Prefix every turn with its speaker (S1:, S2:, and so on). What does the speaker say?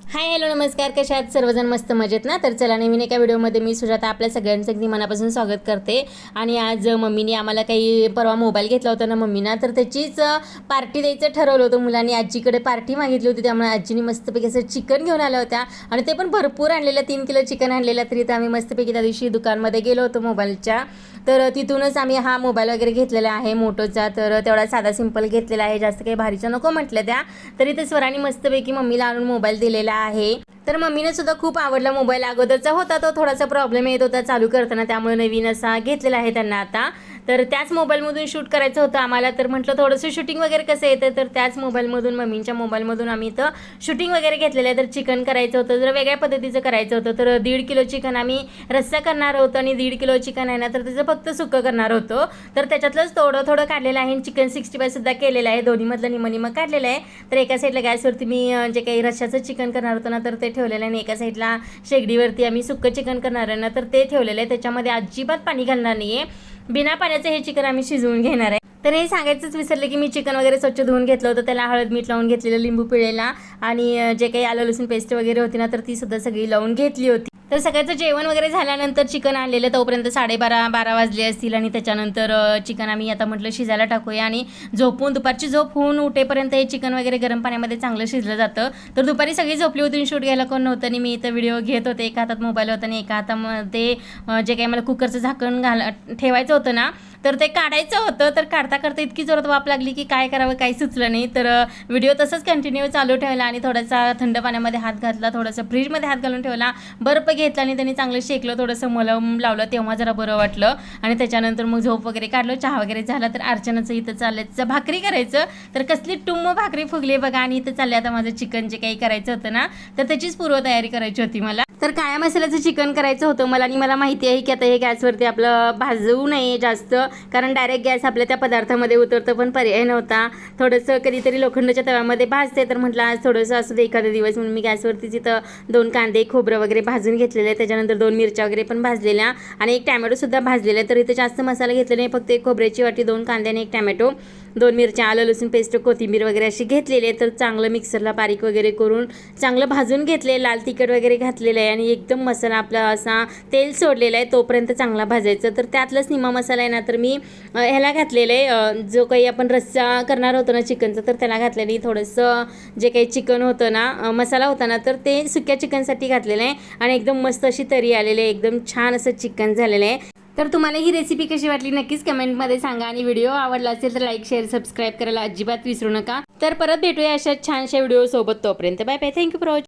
S1: Hi hello नमस्कार, कशा आहात सर्वजण? मस्त मजेत ना? तर चला, नवीन एका व्हिडिओमध्ये मी सुजाता आपल्या सगळ्यांचं अगदी मनापासून स्वागत करते. आणि आज मम्मीने आम्हाला काही परवा मोबाईल घेतला होता ना मम्मीना, तर त्याचीच पार्टी द्यायचं ठरवलं होतं. मुलांनी आजीकडे पार्टी मागितली होती, त्यामुळे आजीने मस्तपैकी असं चिकन घेऊन आल्या होत्या आणि ते पण भरपूर आणलेलं, 3 किलो चिकन आणलेलं. तरी तर आम्ही मस्तपैकी त्या दिवशी दुकानमध्ये गेलो होतो मोबाईलच्या, तर तिथूनच आम्ही हा मोबाईल वगैरे घेतलेला आहे मोटोचा. तर तेवढा साधा सिंपल घेतलेला आहे, जास्त काही भारीचा नको म्हटलं त्या. तरी ते स्वराने मस्तपैकी मम्मीला आणून मोबाईल दिलेला आहे. तर मम्मीने सुद्धा खूप आवडला मोबाईल. अगोदरचा होता तो थोडासा प्रॉब्लेम येत होता चालू करताना, त्यामुळे नवीन असा घेतलेला आहे त्यांना आता. तर त्याच मोबाईलमधून शूट करायचं होतं आम्हाला. तर म्हटलं थोडंसं शूटिंग वगैरे कसं येतं, तर त्याच मोबाईलमधून, मम्मीच्या मोबाईलमधून आम्ही इथं शूटिंग वगैरे घेतलेलं आहे. तर चिकन करायचं होतं, जर वेगळ्या पद्धतीचं करायचं होतं. तर 1.5 किलो चिकन आम्ही रस्सा करणार होतो आणि 1.5 किलो चिकन आहे ना, तर त्याचं फक्त सुक्कं करणार होतो. तर त्याच्यातलंच थोडं थोडं काढलेलं आहे. चिकन 65 सुद्धा केलेलं आहे, दोन्हीमधलं निमं काढलेलं आहे. तर एका साईडला गॅसवरती मी जे काही रश्शाचं चिकन करणार होतं ना, तर ते ठेवलेलं आहे. आणि एका साईडला शेगडीवरती आम्ही सुक्कं चिकन करणार आहे ना, तर ते ठेवलेलं आहे. त्याच्यामध्ये अजिबात पाणी घालणार नाही आहे, बिना पाण्याचं हे चिकन आम्ही शिजवून घेणार आहे. तर हे सांगायचंच विसरले की मी चिकन वगैरे स्वच्छ धुवून घेतलं होतं, त्याला हळद मीठ लावून घेतलेलं, लिंबू पिळलेला आणि जे काही आलं लसूण पेस्ट वगैरे होती ना, तर ती सुद्धा सगळी लावून घेतली होती. तर सकाळचं जेवण वगैरे झाल्यानंतर चिकन आणलेलं, तोपर्यंत 12:30 वाजले असतील. आणि त्याच्यानंतर चिकन आम्ही आता म्हटलं शिजायला टाकूया. आणि दुपारची झोप होऊन उठेपर्यंत हे चिकन वगैरे गरम पाण्यामध्ये चांगलं शिजलं जातं. तर दुपारी सगळी झोपली होती, शूट घ्यायला कोण नव्हतं आणि मी इथं व्हिडिओ घेत होते. एका हातात मोबाईल होता आणि एका हातामध्ये जे काही मला कुकरचं झाकण ठेवायचं होतं ना, तर ते काढायचं होतं. तर काढता काढता इतकी जोरात वाफ लागली की काय करावं काही सुचलं नाही. तर व्हिडिओ तसंच कंटिन्यू चालू ठेवला आणि थोडासा थंड पाण्यामध्ये हात घातला, थोडंसं फ्रीजमध्ये हात घालून ठेवला, बर्फ घेतला आणि त्यांनी चांगलं शेकलं, थोडंसं मलम लावलं, तेव्हा जरा बरं वाटलं. आणि त्याच्यानंतर मग झोप वगैरे काढलं, चहा वगैरे झाला. तर अर्चनाचं इथं चाललं भाकरी करायचं. तर कसली टुम्म भाकरी फुगली बघा. आणि इथं चालले आता माझं चिकन जे काही करायचं होतं ना, तर त्याचीच पूर्वतयारी करायची होती मला. तर काळ्या मसाल्याचं चिकन करायचं होतं मला. आणि मला माहिती आहे की आता हे गॅसवरती आपलं भाजवू नये जास्त, कारण डायरेक्ट गॅस आपल्या त्या पदार्थामध्ये उतरतं, पण पर्याय नव्हता. थोडंसं कधीतरी लोखंडाच्या तव्यामध्ये भाजते, तर म्हटलं आज थोडंसं असं दे एखादा दिवस म्हणून मी गॅसवरतीच इथं 2 कांदे खोबरं वगैरे भाजून घेतलेले, त्याच्यानंतर 2 मिरच्या वगैरे पण भाजलेल्या आणि 1 टॅमॅटोसुद्धा भाजलेला. तर इथं जास्त मसाला घेतला नाही, फक्त 1 खोबऱ्याची वाटी, 2 कांदे आणि 1 टॅमॅटो, 2 मिरच्या, आलं लसूण पेस्ट, कोथिंबीर वगैरे अशी घेतलेली आहे. तर चांगलं मिक्सरला बारीक वगैरे करून चांगलं भाजून घेतले, लाल तिखट वगैरे घातलेलं आहे आणि एकदम मसाला आपला असा तेल सोडलेला आहे तोपर्यंत चांगला भाजायचं. तर त्यातलाच निम्मा मसाला आहे ना, तर मी ह्याला घातलेलं आहे, जो काही आपण रस्सा करणार होतो ना चिकनचा, तर त्याला घातलेलं आहे. थोडंसं जे काही चिकन होतं ना, मसाला होता ना, तर ते सुक्या चिकनसाठी घातलेलं आहे आणि एकदम मस्त अशी तरी आलेली आहे, एकदम छान असं चिकन झालेलं आहे. तर तुम्हाला ही रेसिपी कशी वाटली नक्कीच कमेंटमध्ये सांगा. आणि व्हिडिओ आवडला असेल तर लाईक, शेअर, सबस्क्राईब करायला अजिबात विसरू नका. तर परत भेटूया अशा छानशा व्हिडिओ सोबत. तोपर्यंत bye bye. Thank you for watching.